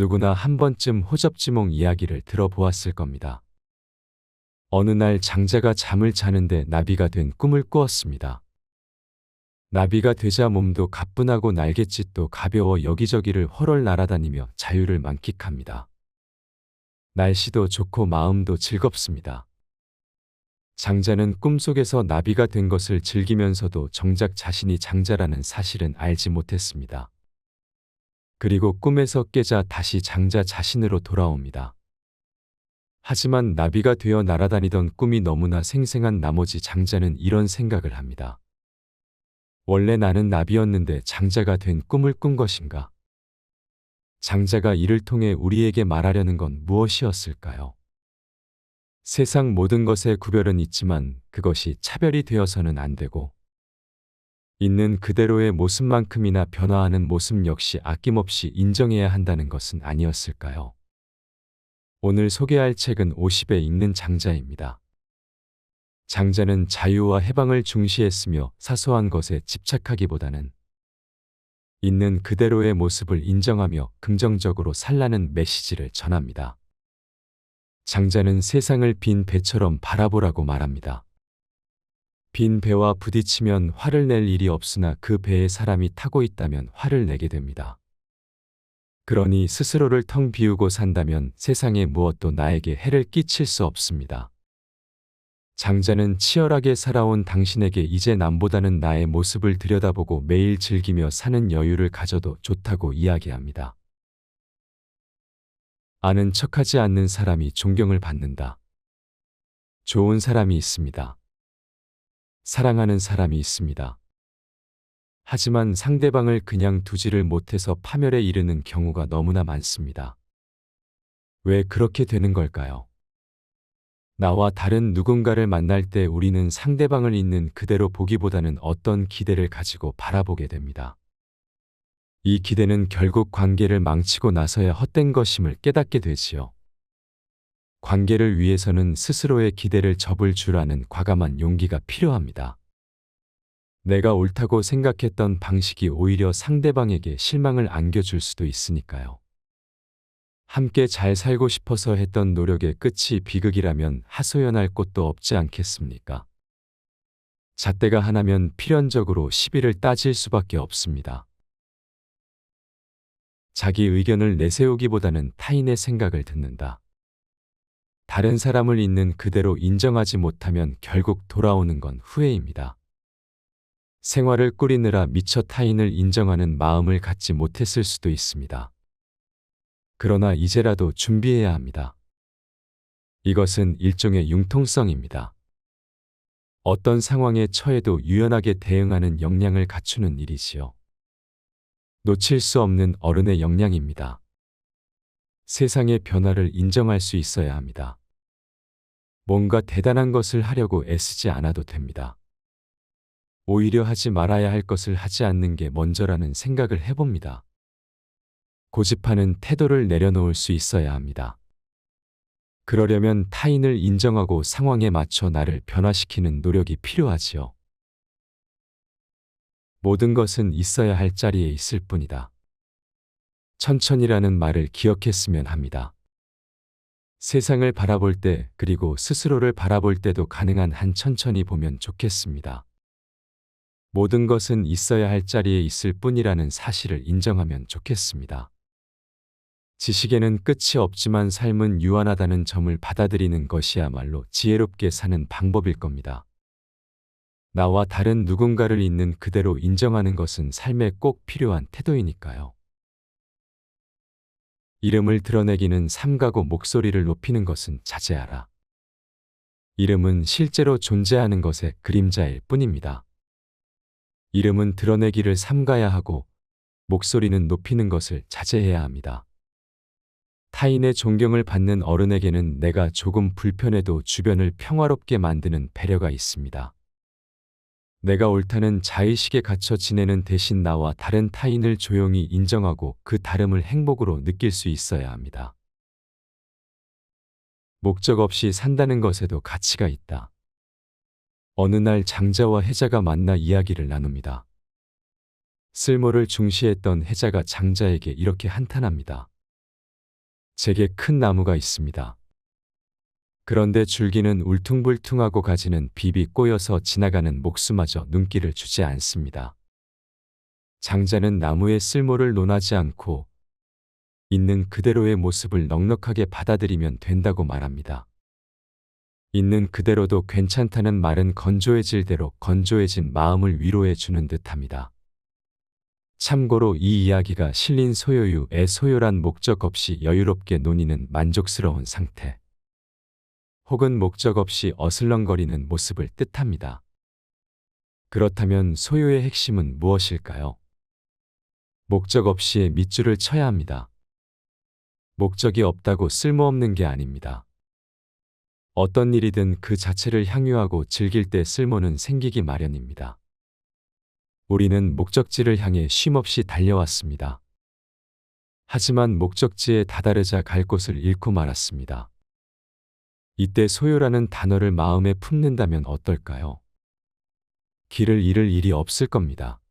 누구나 한 번쯤 호접지몽 이야기를 들어보았을 겁니다. 어느 날 장자가 잠을 자는데 나비가 된 꿈을 꾸었습니다. 나비가 되자 몸도 가뿐하고 날갯짓도 가벼워 여기저기를 훨훨 날아다니며 자유를 만끽합니다. 날씨도 좋고 마음도 즐겁습니다. 장자는 꿈속에서 나비가 된 것을 즐기면서도 정작 자신이 장자라는 사실은 알지 못했습니다. 그리고 꿈에서 깨자 다시 장자 자신으로 돌아옵니다. 하지만 나비가 되어 날아다니던 꿈이 너무나 생생한 나머지 장자는 이런 생각을 합니다. 원래 나는 나비였는데 장자가 된 꿈을 꾼 것인가? 장자가 이를 통해 우리에게 말하려는 건 무엇이었을까요? 세상 모든 것에 구별은 있지만 그것이 차별이 되어서는 안 되고, 있는 그대로의 모습만큼이나 변화하는 모습 역시 아낌없이 인정해야 한다는 것은 아니었을까요? 오늘 소개할 책은 50에 읽는 장자입니다. 장자는 자유와 해방을 중시했으며 사소한 것에 집착하기보다는 있는 그대로의 모습을 인정하며 긍정적으로 살라는 메시지를 전합니다. 장자는 세상을 빈 배처럼 바라보라고 말합니다. 빈 배와 부딪히면 화를 낼 일이 없으나 그 배에 사람이 타고 있다면 화를 내게 됩니다. 그러니 스스로를 텅 비우고 산다면 세상의 무엇도 나에게 해를 끼칠 수 없습니다. 장자는 치열하게 살아온 당신에게 이제 남보다는 나의 모습을 들여다보고 매일 즐기며 사는 여유를 가져도 좋다고 이야기합니다. 아는 척하지 않는 사람이 존경을 받는다. 좋은 사람이 있습니다. 사랑하는 사람이 있습니다. 하지만 상대방을 그냥 두지를 못해서 파멸에 이르는 경우가 너무나 많습니다. 왜 그렇게 되는 걸까요? 나와 다른 누군가를 만날 때 우리는 상대방을 있는 그대로 보기보다는 어떤 기대를 가지고 바라보게 됩니다. 이 기대는 결국 관계를 망치고 나서야 헛된 것임을 깨닫게 되지요. 관계를 위해서는 스스로의 기대를 접을 줄 아는 과감한 용기가 필요합니다. 내가 옳다고 생각했던 방식이 오히려 상대방에게 실망을 안겨줄 수도 있으니까요. 함께 잘 살고 싶어서 했던 노력의 끝이 비극이라면 하소연할 곳도 없지 않겠습니까? 잣대가 하나면 필연적으로 시비를 따질 수밖에 없습니다. 자기 의견을 내세우기보다는 타인의 생각을 듣는다. 다른 사람을 있는 그대로 인정하지 못하면 결국 돌아오는 건 후회입니다. 생활을 꾸리느라 미처 타인을 인정하는 마음을 갖지 못했을 수도 있습니다. 그러나 이제라도 준비해야 합니다. 이것은 일종의 융통성입니다. 어떤 상황에 처해도 유연하게 대응하는 역량을 갖추는 일이지요. 놓칠 수 없는 어른의 역량입니다. 세상의 변화를 인정할 수 있어야 합니다. 뭔가 대단한 것을 하려고 애쓰지 않아도 됩니다. 오히려 하지 말아야 할 것을 하지 않는 게 먼저라는 생각을 해봅니다. 고집하는 태도를 내려놓을 수 있어야 합니다. 그러려면 타인을 인정하고 상황에 맞춰 나를 변화시키는 노력이 필요하지요. 모든 것은 있어야 할 자리에 있을 뿐이다. 천천히라는 말을 기억했으면 합니다. 세상을 바라볼 때 그리고 스스로를 바라볼 때도 가능한 한 천천히 보면 좋겠습니다. 모든 것은 있어야 할 자리에 있을 뿐이라는 사실을 인정하면 좋겠습니다. 지식에는 끝이 없지만 삶은 유한하다는 점을 받아들이는 것이야말로 지혜롭게 사는 방법일 겁니다. 나와 다른 누군가를 있는 그대로 인정하는 것은 삶에 꼭 필요한 태도이니까요. 이름을 드러내기는 삼가고 목소리를 높이는 것은 자제하라. 이름은 실제로 존재하는 것의 그림자일 뿐입니다. 이름은 드러내기를 삼가야 하고 목소리는 높이는 것을 자제해야 합니다. 타인의 존경을 받는 어른에게는 내가 조금 불편해도 주변을 평화롭게 만드는 배려가 있습니다. 내가 옳다는 자의식에 갇혀 지내는 대신 나와 다른 타인을 조용히 인정하고 그 다름을 행복으로 느낄 수 있어야 합니다. 목적 없이 산다는 것에도 가치가 있다. 어느 날 장자와 해자가 만나 이야기를 나눕니다. 쓸모를 중시했던 해자가 장자에게 이렇게 한탄합니다. 제게 큰 나무가 있습니다. 그런데 줄기는 울퉁불퉁하고 가지는 비비 꼬여서 지나가는 목수마저 눈길을 주지 않습니다. 장자는 나무의 쓸모를 논하지 않고 있는 그대로의 모습을 넉넉하게 받아들이면 된다고 말합니다. 있는 그대로도 괜찮다는 말은 건조해질 대로 건조해진 마음을 위로해 주는 듯합니다. 참고로 이 이야기가 실린 소요유의 소요란 목적 없이 여유롭게 논의는 만족스러운 상태, 혹은 목적 없이 어슬렁거리는 모습을 뜻합니다. 그렇다면 소요의 핵심은 무엇일까요? 목적 없이의 밑줄을 쳐야 합니다. 목적이 없다고 쓸모없는 게 아닙니다. 어떤 일이든 그 자체를 향유하고 즐길 때 쓸모는 생기기 마련입니다. 우리는 목적지를 향해 쉼없이 달려왔습니다. 하지만 목적지에 다다르자 갈 곳을 잃고 말았습니다. 이때 소요라는 단어를 마음에 품는다면 어떨까요? 길을 잃을 일이 없을 겁니다.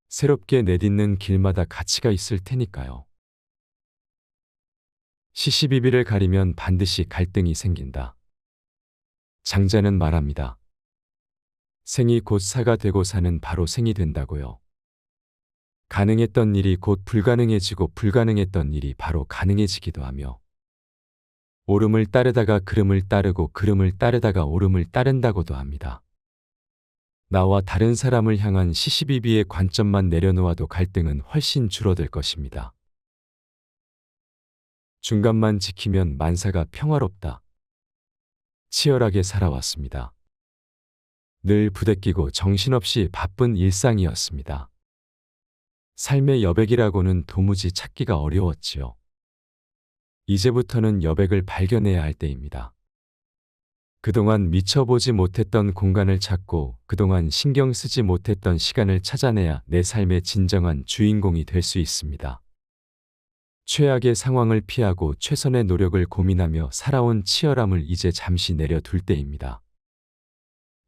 새롭게 내딛는 길마다 가치가 있을 테니까요. 시시비비를 가리면 반드시 갈등이 생긴다. 장자는 말합니다. 생이 곧 사가 되고 사는 바로 생이 된다고요. 가능했던 일이 곧 불가능해지고 불가능했던 일이 바로 가능해지기도 하며 오름을 따르다가 그름을 따르고 그름을 따르다가 오름을 따른다고도 합니다. 나와 다른 사람을 향한 시시비비의 관점만 내려놓아도 갈등은 훨씬 줄어들 것입니다. 중간만 지키면 만사가 평화롭다. 치열하게 살아왔습니다. 늘 부대끼고 정신없이 바쁜 일상이었습니다. 삶의 여백이라고는 도무지 찾기가 어려웠지요. 이제부터는 여백을 발견해야 할 때입니다. 그동안 미쳐보지 못했던 공간을 찾고 그동안 신경 쓰지 못했던 시간을 찾아내야 내 삶의 진정한 주인공이 될 수 있습니다. 최악의 상황을 피하고 최선의 노력을 고민하며 살아온 치열함을 이제 잠시 내려둘 때입니다.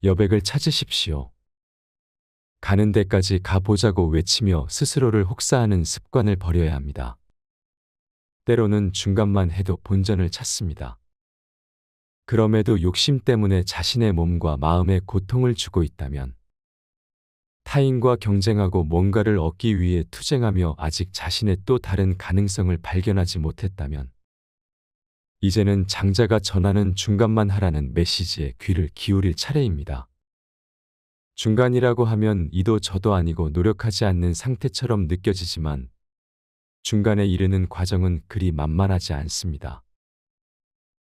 여백을 찾으십시오. 가는 데까지 가보자고 외치며 스스로를 혹사하는 습관을 버려야 합니다. 때로는 중간만 해도 본전을 찾습니다. 그럼에도 욕심 때문에 자신의 몸과 마음에 고통을 주고 있다면, 타인과 경쟁하고 뭔가를 얻기 위해 투쟁하며 아직 자신의 또 다른 가능성을 발견하지 못했다면, 이제는 장자가 전하는 중간만 하라는 메시지에 귀를 기울일 차례입니다. 중간이라고 하면 이도 저도 아니고 노력하지 않는 상태처럼 느껴지지만 중간에 이르는 과정은 그리 만만하지 않습니다.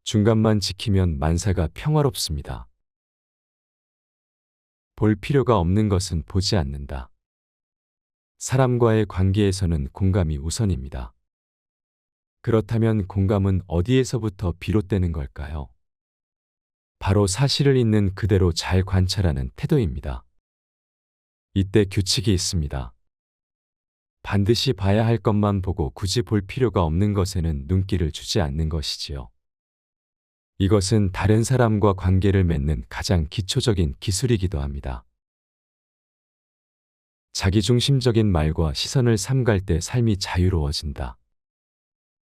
중간만 지키면 만사가 평화롭습니다. 볼 필요가 없는 것은 보지 않는다. 사람과의 관계에서는 공감이 우선입니다. 그렇다면 공감은 어디에서부터 비롯되는 걸까요? 바로 사실을 있는 그대로 잘 관찰하는 태도입니다. 이때 규칙이 있습니다. 반드시 봐야 할 것만 보고 굳이 볼 필요가 없는 것에는 눈길을 주지 않는 것이지요. 이것은 다른 사람과 관계를 맺는 가장 기초적인 기술이기도 합니다. 자기중심적인 말과 시선을 삼갈 때 삶이 자유로워진다.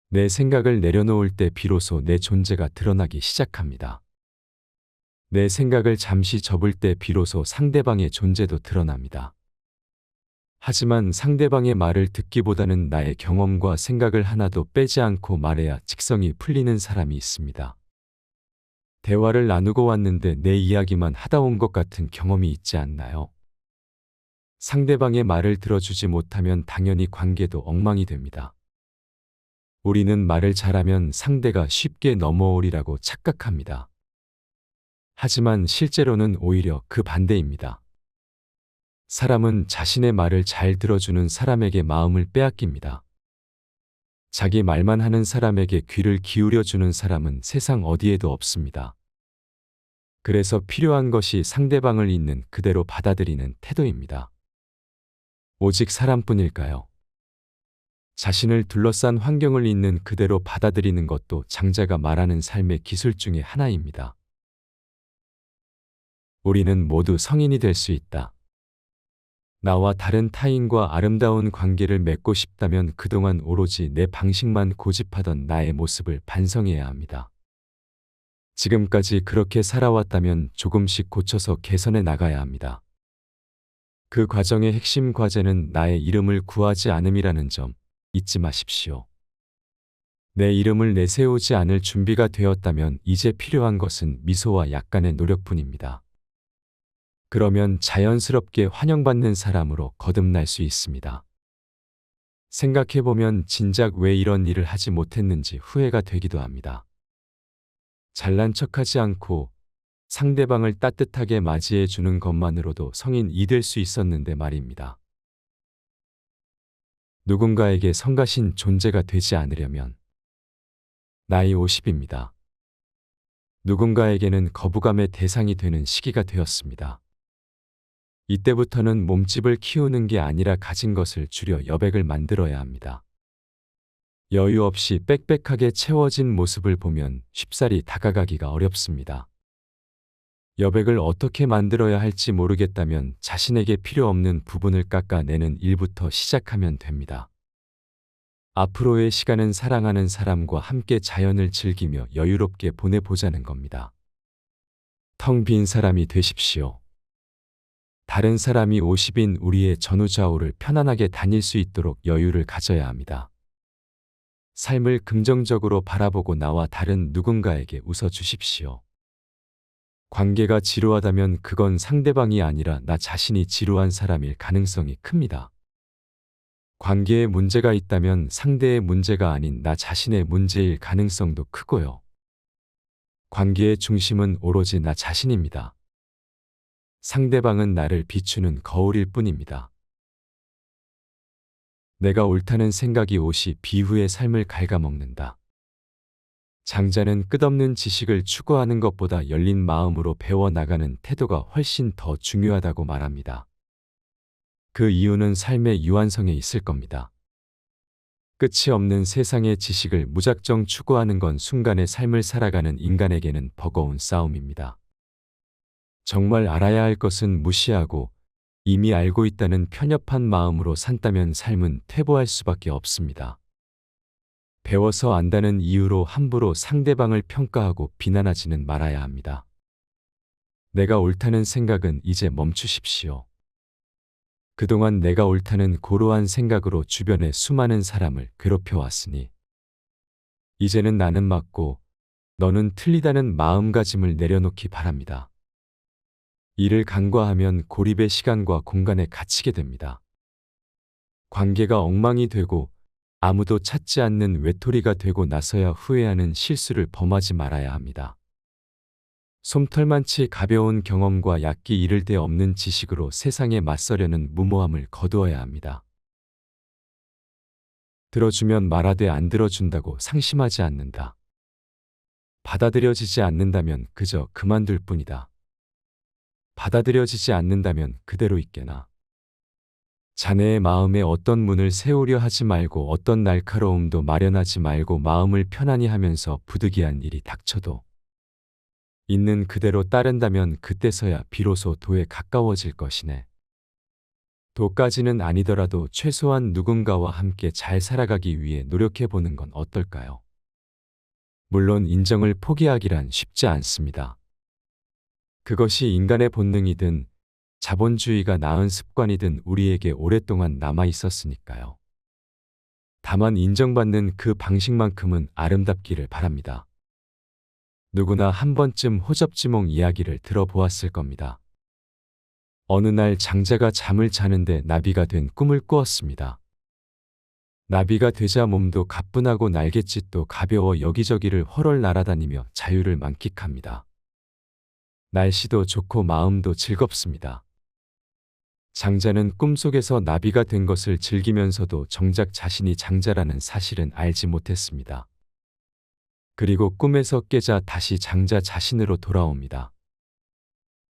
내 생각을 내려놓을 때 비로소 내 존재가 드러나기 시작합니다. 내 생각을 잠시 접을 때 비로소 상대방의 존재도 드러납니다. 하지만 상대방의 말을 듣기보다는 나의 경험과 생각을 하나도 빼지 않고 말해야 직성이 풀리는 사람이 있습니다. 대화를 나누고 왔는데 내 이야기만 하다 온 것 같은 경험이 있지 않나요? 상대방의 말을 들어주지 못하면 당연히 관계도 엉망이 됩니다. 우리는 말을 잘하면 상대가 쉽게 넘어오리라고 착각합니다. 하지만 실제로는 오히려 그 반대입니다. 사람은 자신의 말을 잘 들어주는 사람에게 마음을 빼앗깁니다. 자기 말만 하는 사람에게 귀를 기울여주는 사람은 세상 어디에도 없습니다. 그래서 필요한 것이 상대방을 있는 그대로 받아들이는 태도입니다. 오직 사람뿐일까요? 자신을 둘러싼 환경을 있는 그대로 받아들이는 것도 장자가 말하는 삶의 기술 중에 하나입니다. 우리는 모두 성인이 될 수 있다. 나와 다른 타인과 아름다운 관계를 맺고 싶다면 그동안 오로지 내 방식만 고집하던 나의 모습을 반성해야 합니다. 지금까지 그렇게 살아왔다면 조금씩 고쳐서 개선해 나가야 합니다. 그 과정의 핵심 과제는 나의 이름을 구하지 않음이라는 점 잊지 마십시오. 내 이름을 내세우지 않을 준비가 되었다면 이제 필요한 것은 미소와 약간의 노력뿐입니다. 그러면 자연스럽게 환영받는 사람으로 거듭날 수 있습니다. 생각해보면 진작 왜 이런 일을 하지 못했는지 후회가 되기도 합니다. 잘난 척하지 않고 상대방을 따뜻하게 맞이해 주는 것만으로도 성인이 될 수 있었는데 말입니다. 누군가에게 성가신 존재가 되지 않으려면 나이 50입니다. 누군가에게는 거부감의 대상이 되는 시기가 되었습니다. 이때부터는 몸집을 키우는 게 아니라 가진 것을 줄여 여백을 만들어야 합니다. 여유 없이 빽빽하게 채워진 모습을 보면 쉽사리 다가가기가 어렵습니다. 여백을 어떻게 만들어야 할지 모르겠다면 자신에게 필요 없는 부분을 깎아내는 일부터 시작하면 됩니다. 앞으로의 시간은 사랑하는 사람과 함께 자연을 즐기며 여유롭게 보내보자는 겁니다. 텅 빈 사람이 되십시오. 다른 사람이 50인 우리의 전후좌우를 편안하게 다닐 수 있도록 여유를 가져야 합니다. 삶을 긍정적으로 바라보고 나와 다른 누군가에게 웃어주십시오. 관계가 지루하다면 그건 상대방이 아니라 나 자신이 지루한 사람일 가능성이 큽니다. 관계에 문제가 있다면 상대의 문제가 아닌 나 자신의 문제일 가능성도 크고요. 관계의 중심은 오로지 나 자신입니다. 상대방은 나를 비추는 거울일 뿐입니다. 내가 옳다는 생각이 옷이 비후의 삶을 갉아먹는다. 장자는 끝없는 지식을 추구하는 것보다 열린 마음으로 배워나가는 태도가 훨씬 더 중요하다고 말합니다. 그 이유는 삶의 유한성에 있을 겁니다. 끝이 없는 세상의 지식을 무작정 추구하는 건 순간의 삶을 살아가는 인간에게는 버거운 싸움입니다. 정말 알아야 할 것은 무시하고 이미 알고 있다는 편협한 마음으로 산다면 삶은 퇴보할 수밖에 없습니다. 배워서 안다는 이유로 함부로 상대방을 평가하고 비난하지는 말아야 합니다. 내가 옳다는 생각은 이제 멈추십시오. 그동안 내가 옳다는 고루한 생각으로 주변의 수많은 사람을 괴롭혀왔으니 이제는 나는 맞고 너는 틀리다는 마음가짐을 내려놓기 바랍니다. 이를 간과하면 고립의 시간과 공간에 갇히게 됩니다. 관계가 엉망이 되고 아무도 찾지 않는 외톨이가 되고 나서야 후회하는 실수를 범하지 말아야 합니다. 솜털만치 가벼운 경험과 얕기 이를 데 없는 지식으로 세상에 맞서려는 무모함을 거두어야 합니다. 들어주면 말하되 안 들어준다고 상심하지 않는다. 받아들여지지 않는다면 그저 그만둘 뿐이다. 받아들여지지 않는다면 그대로 있게나. 자네의 마음에 어떤 문을 세우려 하지 말고 어떤 날카로움도 마련하지 말고 마음을 편안히 하면서 부득이한 일이 닥쳐도 있는 그대로 따른다면 그때서야 비로소 도에 가까워질 것이네. 도까지는 아니더라도 최소한 누군가와 함께 잘 살아가기 위해 노력해보는 건 어떨까요? 물론 인정을 포기하기란 쉽지 않습니다. 그것이 인간의 본능이든 자본주의가 낳은 습관이든 우리에게 오랫동안 남아 있었으니까요. 다만 인정받는 그 방식만큼은 아름답기를 바랍니다. 누구나 한 번쯤 호접지몽 이야기를 들어보았을 겁니다. 어느 날 장자가 잠을 자는데 나비가 된 꿈을 꾸었습니다. 나비가 되자 몸도 가뿐하고 날갯짓도 가벼워 여기저기를 훨훨 날아다니며 자유를 만끽합니다. 날씨도 좋고 마음도 즐겁습니다. 장자는 꿈속에서 나비가 된 것을 즐기면서도 정작 자신이 장자라는 사실은 알지 못했습니다. 그리고 꿈에서 깨자 다시 장자 자신으로 돌아옵니다.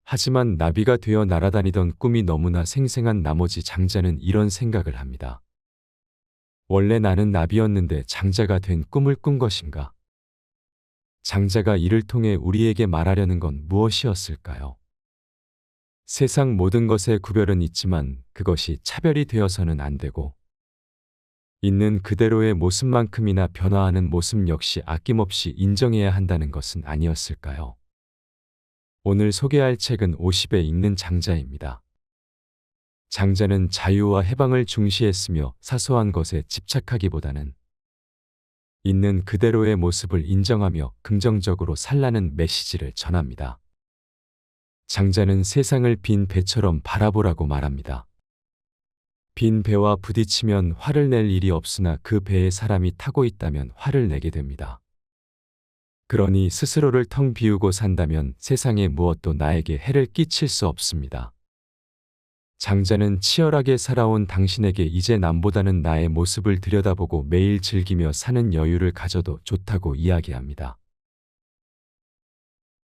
하지만 나비가 되어 날아다니던 꿈이 너무나 생생한 나머지 장자는 이런 생각을 합니다. 원래 나는 나비였는데 장자가 된 꿈을 꾼 것인가? 장자가 이를 통해 우리에게 말하려는 건 무엇이었을까요? 세상 모든 것에 구별은 있지만 그것이 차별이 되어서는 안 되고 있는 그대로의 모습만큼이나 변화하는 모습 역시 아낌없이 인정해야 한다는 것은 아니었을까요? 오늘 소개할 책은 50에 읽는 장자입니다. 장자는 자유와 해방을 중시했으며 사소한 것에 집착하기보다는 있는 그대로의 모습을 인정하며 긍정적으로 살라는 메시지를 전합니다. 장자는 세상을 빈 배처럼 바라보라고 말합니다. 빈 배와 부딪히면 화를 낼 일이 없으나 그 배에 사람이 타고 있다면 화를 내게 됩니다. 그러니 스스로를 텅 비우고 산다면 세상의 무엇도 나에게 해를 끼칠 수 없습니다. 장자는 치열하게 살아온 당신에게 이제 남보다는 나의 모습을 들여다보고 매일 즐기며 사는 여유를 가져도 좋다고 이야기합니다.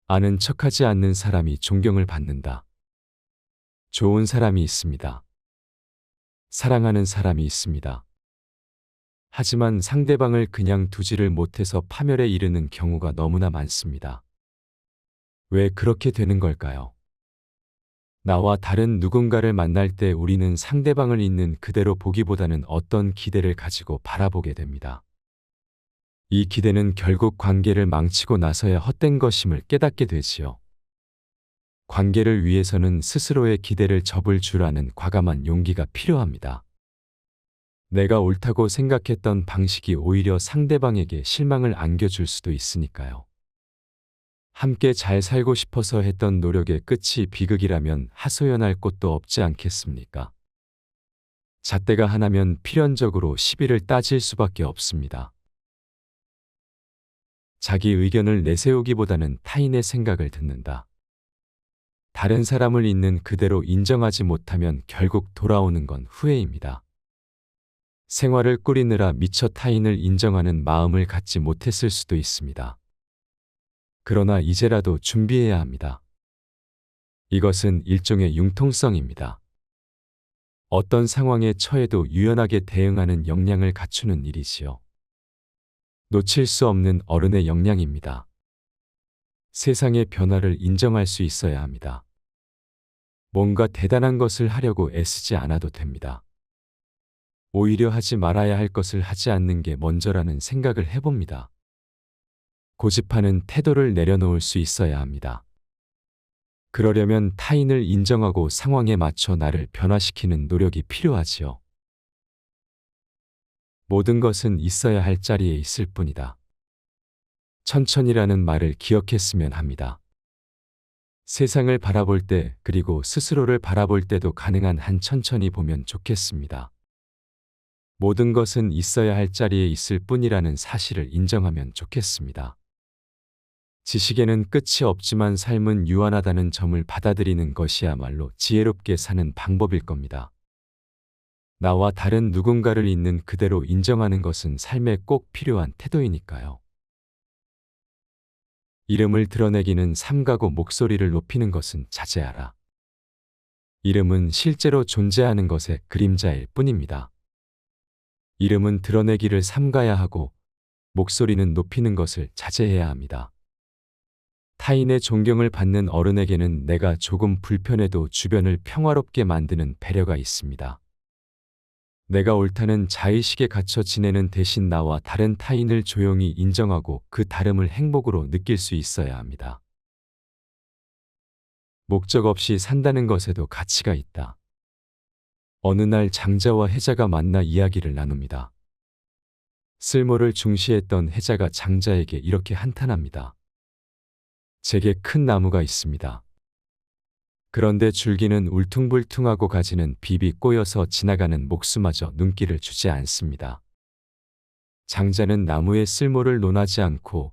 아는 척하지 않는 사람이 존경을 받는다. 좋은 사람이 있습니다. 사랑하는 사람이 있습니다. 하지만 상대방을 그냥 두지를 못해서 파멸에 이르는 경우가 너무나 많습니다. 왜 그렇게 되는 걸까요? 나와 다른 누군가를 만날 때 우리는 상대방을 있는 그대로 보기보다는 어떤 기대를 가지고 바라보게 됩니다. 이 기대는 결국 관계를 망치고 나서야 헛된 것임을 깨닫게 되지요. 관계를 위해서는 스스로의 기대를 접을 줄 아는 과감한 용기가 필요합니다. 내가 옳다고 생각했던 방식이 오히려 상대방에게 실망을 안겨줄 수도 있으니까요. 함께 잘 살고 싶어서 했던 노력의 끝이 비극이라면 하소연할 곳도 없지 않겠습니까? 잣대가 하나면 필연적으로 시비를 따질 수밖에 없습니다. 자기 의견을 내세우기보다는 타인의 생각을 듣는다. 다른 사람을 있는 그대로 인정하지 못하면 결국 돌아오는 건 후회입니다. 생활을 꾸리느라 미처 타인을 인정하는 마음을 갖지 못했을 수도 있습니다. 그러나 이제라도 준비해야 합니다. 이것은 일종의 융통성입니다. 어떤 상황에 처해도 유연하게 대응하는 역량을 갖추는 일이지요. 놓칠 수 없는 어른의 역량입니다. 세상의 변화를 인정할 수 있어야 합니다. 뭔가 대단한 것을 하려고 애쓰지 않아도 됩니다. 오히려 하지 말아야 할 것을 하지 않는 게 먼저라는 생각을 해봅니다. 고집하는 태도를 내려놓을 수 있어야 합니다. 그러려면 타인을 인정하고 상황에 맞춰 나를 변화시키는 노력이 필요하지요. 모든 것은 있어야 할 자리에 있을 뿐이다. 천천히라는 말을 기억했으면 합니다. 세상을 바라볼 때 그리고 스스로를 바라볼 때도 가능한 한 천천히 보면 좋겠습니다. 모든 것은 있어야 할 자리에 있을 뿐이라는 사실을 인정하면 좋겠습니다. 지식에는 끝이 없지만 삶은 유한하다는 점을 받아들이는 것이야말로 지혜롭게 사는 방법일 겁니다. 나와 다른 누군가를 있는 그대로 인정하는 것은 삶에 꼭 필요한 태도이니까요. 이름을 드러내기는 삼가고 목소리를 높이는 것은 자제하라. 이름은 실제로 존재하는 것의 그림자일 뿐입니다. 이름은 드러내기를 삼가야 하고 목소리는 높이는 것을 자제해야 합니다. 타인의 존경을 받는 어른에게는 내가 조금 불편해도 주변을 평화롭게 만드는 배려가 있습니다. 내가 옳다는 자의식에 갇혀 지내는 대신 나와 다른 타인을 조용히 인정하고 그 다름을 행복으로 느낄 수 있어야 합니다. 목적 없이 산다는 것에도 가치가 있다. 어느 날 장자와 해자가 만나 이야기를 나눕니다. 쓸모를 중시했던 해자가 장자에게 이렇게 한탄합니다. 제게 큰 나무가 있습니다. 그런데 줄기는 울퉁불퉁하고 가지는 비비 꼬여서 지나가는 목수마저 눈길을 주지 않습니다. 장자는 나무의 쓸모를 논하지 않고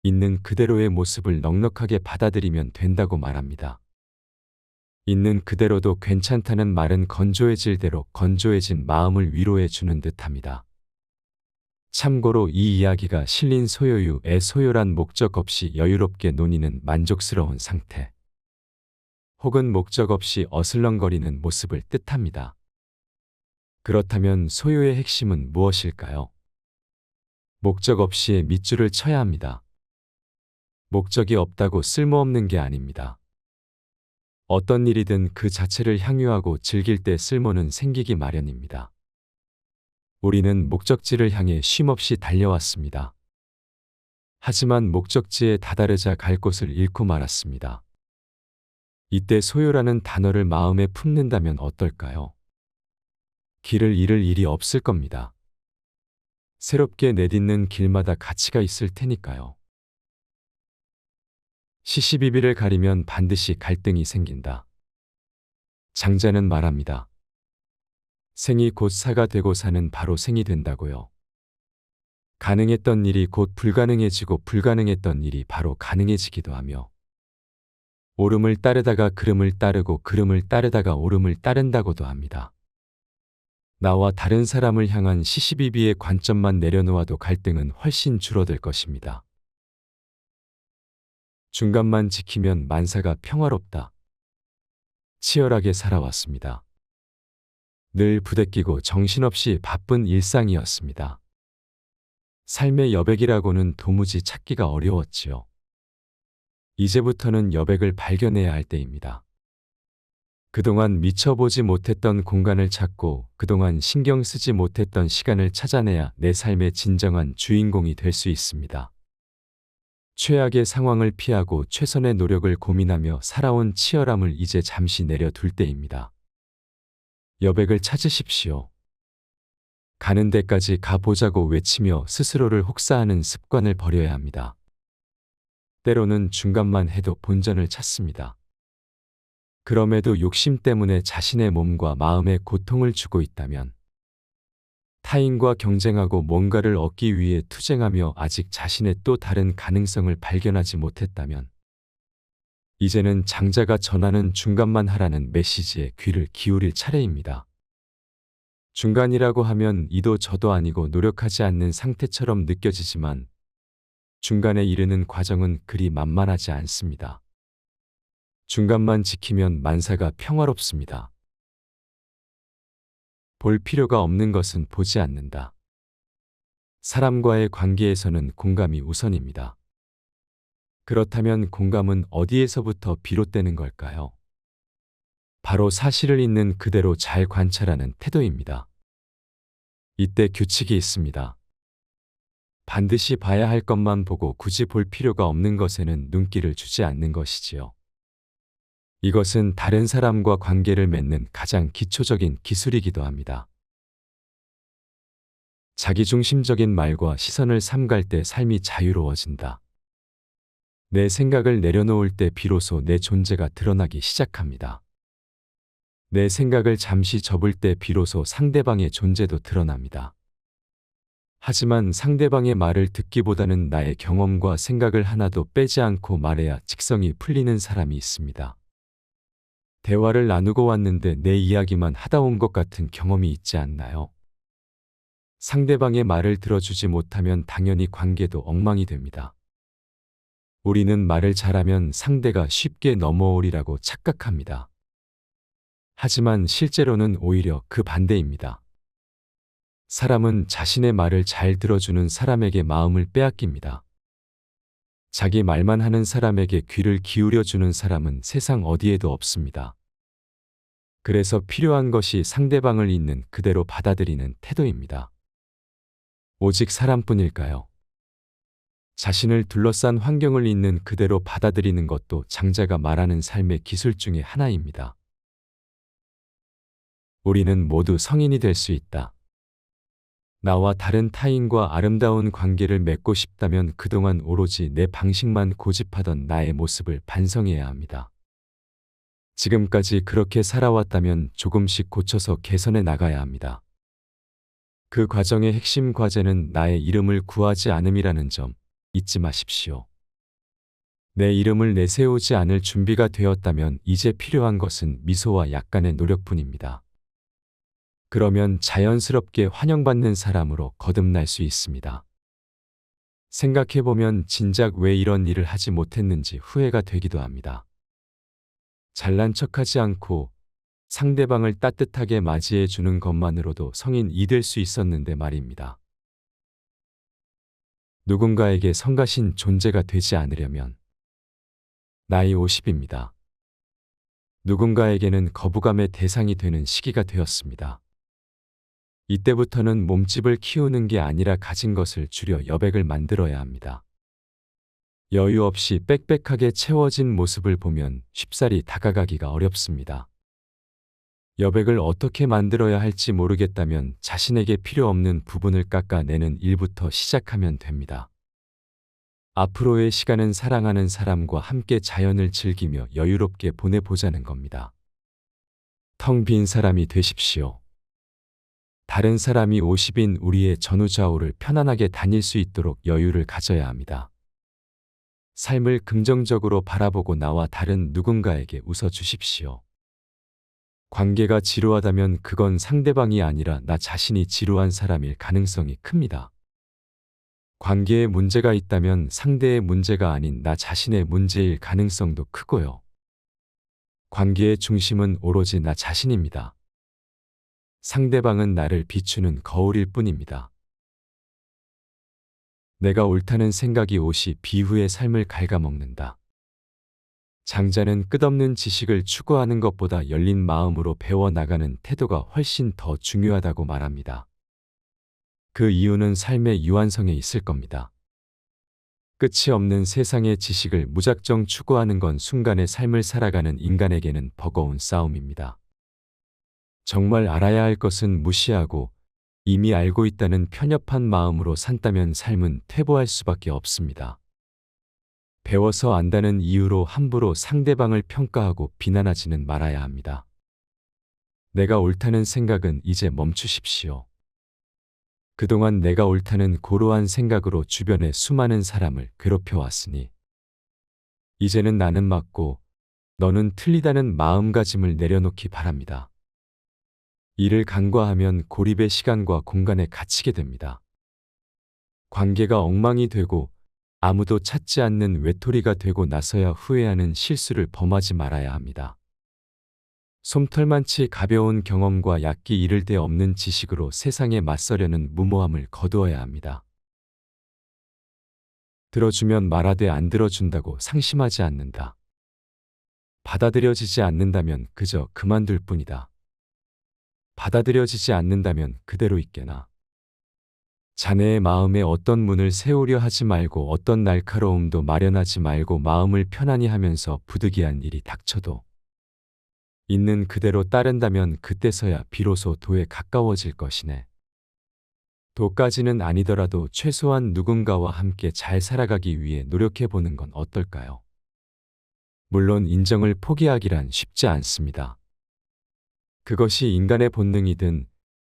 있는 그대로의 모습을 넉넉하게 받아들이면 된다고 말합니다. 있는 그대로도 괜찮다는 말은 건조해질 대로 건조해진 마음을 위로해 주는 듯합니다. 참고로 이 이야기가 실린 소요유의 소요란 목적 없이 여유롭게 논의는 만족스러운 상태 혹은 목적 없이 어슬렁거리는 모습을 뜻합니다. 그렇다면 소요의 핵심은 무엇일까요? 목적 없이의 밑줄을 쳐야 합니다. 목적이 없다고 쓸모없는 게 아닙니다. 어떤 일이든 그 자체를 향유하고 즐길 때 쓸모는 생기기 마련입니다. 우리는 목적지를 향해 쉼없이 달려왔습니다. 하지만 목적지에 다다르자 갈 곳을 잃고 말았습니다. 이때 소요라는 단어를 마음에 품는다면 어떨까요? 길을 잃을 일이 없을 겁니다. 새롭게 내딛는 길마다 가치가 있을 테니까요. 시시비비를 가리면 반드시 갈등이 생긴다. 장자는 말합니다. 생이 곧 사가 되고 사는 바로 생이 된다고요. 가능했던 일이 곧 불가능해지고 불가능했던 일이 바로 가능해지기도 하며 오름을 따르다가 그름을 따르고 그름을 따르다가 오름을 따른다고도 합니다. 나와 다른 사람을 향한 시시비비의 관점만 내려놓아도 갈등은 훨씬 줄어들 것입니다. 중간만 지키면 만사가 평화롭다. 치열하게 살아왔습니다. 늘 부대끼고 정신없이 바쁜 일상이었습니다. 삶의 여백이라고는 도무지 찾기가 어려웠지요. 이제부터는 여백을 발견해야 할 때입니다. 그동안 미쳐보지 못했던 공간을 찾고 그동안 신경 쓰지 못했던 시간을 찾아내야 내 삶의 진정한 주인공이 될 수 있습니다. 최악의 상황을 피하고 최선의 노력을 고민하며 살아온 치열함을 이제 잠시 내려둘 때입니다. 여백을 찾으십시오. 가는 데까지 가보자고 외치며 스스로를 혹사하는 습관을 버려야 합니다. 때로는 중간만 해도 본전을 찾습니다. 그럼에도 욕심 때문에 자신의 몸과 마음에 고통을 주고 있다면 타인과 경쟁하고 뭔가를 얻기 위해 투쟁하며 아직 자신의 또 다른 가능성을 발견하지 못했다면 이제는 장자가 전하는 중간만 하라는 메시지에 귀를 기울일 차례입니다. 중간이라고 하면 이도 저도 아니고 노력하지 않는 상태처럼 느껴지지만 중간에 이르는 과정은 그리 만만하지 않습니다. 중간만 지키면 만사가 평화롭습니다. 볼 필요가 없는 것은 보지 않는다. 사람과의 관계에서는 공감이 우선입니다. 그렇다면 공감은 어디에서부터 비롯되는 걸까요? 바로 사실을 있는 그대로 잘 관찰하는 태도입니다. 이때 규칙이 있습니다. 반드시 봐야 할 것만 보고 굳이 볼 필요가 없는 것에는 눈길을 주지 않는 것이지요. 이것은 다른 사람과 관계를 맺는 가장 기초적인 기술이기도 합니다. 자기중심적인 말과 시선을 삼갈 때 삶이 자유로워진다. 내 생각을 내려놓을 때 비로소 내 존재가 드러나기 시작합니다. 내 생각을 잠시 접을 때 비로소 상대방의 존재도 드러납니다. 하지만 상대방의 말을 듣기보다는 나의 경험과 생각을 하나도 빼지 않고 말해야 직성이 풀리는 사람이 있습니다. 대화를 나누고 왔는데 내 이야기만 하다 온 것 같은 경험이 있지 않나요? 상대방의 말을 들어주지 못하면 당연히 관계도 엉망이 됩니다. 우리는 말을 잘하면 상대가 쉽게 넘어오리라고 착각합니다. 하지만 실제로는 오히려 그 반대입니다. 사람은 자신의 말을 잘 들어주는 사람에게 마음을 빼앗깁니다. 자기 말만 하는 사람에게 귀를 기울여주는 사람은 세상 어디에도 없습니다. 그래서 필요한 것이 상대방을 있는 그대로 받아들이는 태도입니다. 오직 사람뿐일까요? 자신을 둘러싼 환경을 있는 그대로 받아들이는 것도 장자가 말하는 삶의 기술 중에 하나입니다. 우리는 모두 성인이 될 수 있다. 나와 다른 타인과 아름다운 관계를 맺고 싶다면 그동안 오로지 내 방식만 고집하던 나의 모습을 반성해야 합니다. 지금까지 그렇게 살아왔다면 조금씩 고쳐서 개선해 나가야 합니다. 그 과정의 핵심 과제는 나의 이름을 구하지 않음이라는 점 잊지 마십시오. 내 이름을 내세우지 않을 준비가 되었다면 이제 필요한 것은 미소와 약간의 노력뿐입니다. 그러면 자연스럽게 환영받는 사람으로 거듭날 수 있습니다. 생각해보면 진작 왜 이런 일을 하지 못했는지 후회가 되기도 합니다. 잘난 척하지 않고 상대방을 따뜻하게 맞이해 주는 것만으로도 성인이 될 수 있었는데 말입니다. 누군가에게 성가신 존재가 되지 않으려면 나이 50입니다. 누군가에게는 거부감의 대상이 되는 시기가 되었습니다. 이때부터는 몸집을 키우는 게 아니라 가진 것을 줄여 여백을 만들어야 합니다. 여유 없이 빽빽하게 채워진 모습을 보면 쉽사리 다가가기가 어렵습니다. 여백을 어떻게 만들어야 할지 모르겠다면 자신에게 필요 없는 부분을 깎아내는 일부터 시작하면 됩니다. 앞으로의 시간은 사랑하는 사람과 함께 자연을 즐기며 여유롭게 보내보자는 겁니다. 텅 빈 사람이 되십시오. 다른 사람이 50인 우리의 전후좌우를 편안하게 다닐 수 있도록 여유를 가져야 합니다. 삶을 긍정적으로 바라보고 나와 다른 누군가에게 웃어주십시오. 관계가 지루하다면 그건 상대방이 아니라 나 자신이 지루한 사람일 가능성이 큽니다. 관계에 문제가 있다면 상대의 문제가 아닌 나 자신의 문제일 가능성도 크고요. 관계의 중심은 오로지 나 자신입니다. 상대방은 나를 비추는 거울일 뿐입니다. 내가 옳다는 생각이 옷이 비후의 삶을 갉아먹는다. 장자는 끝없는 지식을 추구하는 것보다 열린 마음으로 배워나가는 태도가 훨씬 더 중요하다고 말합니다. 그 이유는 삶의 유한성에 있을 겁니다. 끝이 없는 세상의 지식을 무작정 추구하는 건 순간의 삶을 살아가는 인간에게는 버거운 싸움입니다. 정말 알아야 할 것은 무시하고 이미 알고 있다는 편협한 마음으로 산다면 삶은 퇴보할 수밖에 없습니다. 배워서 안다는 이유로 함부로 상대방을 평가하고 비난하지는 말아야 합니다. 내가 옳다는 생각은 이제 멈추십시오. 그동안 내가 옳다는 고루한 생각으로 주변의 수많은 사람을 괴롭혀왔으니 이제는 나는 맞고 너는 틀리다는 마음가짐을 내려놓기 바랍니다. 이를 간과하면 고립의 시간과 공간에 갇히게 됩니다. 관계가 엉망이 되고 아무도 찾지 않는 외톨이가 되고 나서야 후회하는 실수를 범하지 말아야 합니다. 솜털만치 가벼운 경험과 얕기 이를 데 없는 지식으로 세상에 맞서려는 무모함을 거두어야 합니다. 들어주면 말하되 안 들어준다고 상심하지 않는다. 받아들여지지 않는다면 그저 그만둘 뿐이다. 받아들여지지 않는다면 그대로 있게나. 자네의 마음에 어떤 문을 세우려 하지 말고 어떤 날카로움도 마련하지 말고 마음을 편안히 하면서 부득이한 일이 닥쳐도 있는 그대로 따른다면 그때서야 비로소 도에 가까워질 것이네. 도까지는 아니더라도 최소한 누군가와 함께 잘 살아가기 위해 노력해보는 건 어떨까요? 물론 인정을 포기하기란 쉽지 않습니다. 그것이 인간의 본능이든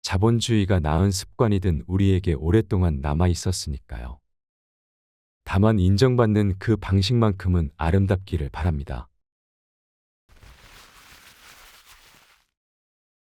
자본주의가 낳은 습관이든 우리에게 오랫동안 남아 있었으니까요. 다만 인정받는 그 방식만큼은 아름답기를 바랍니다.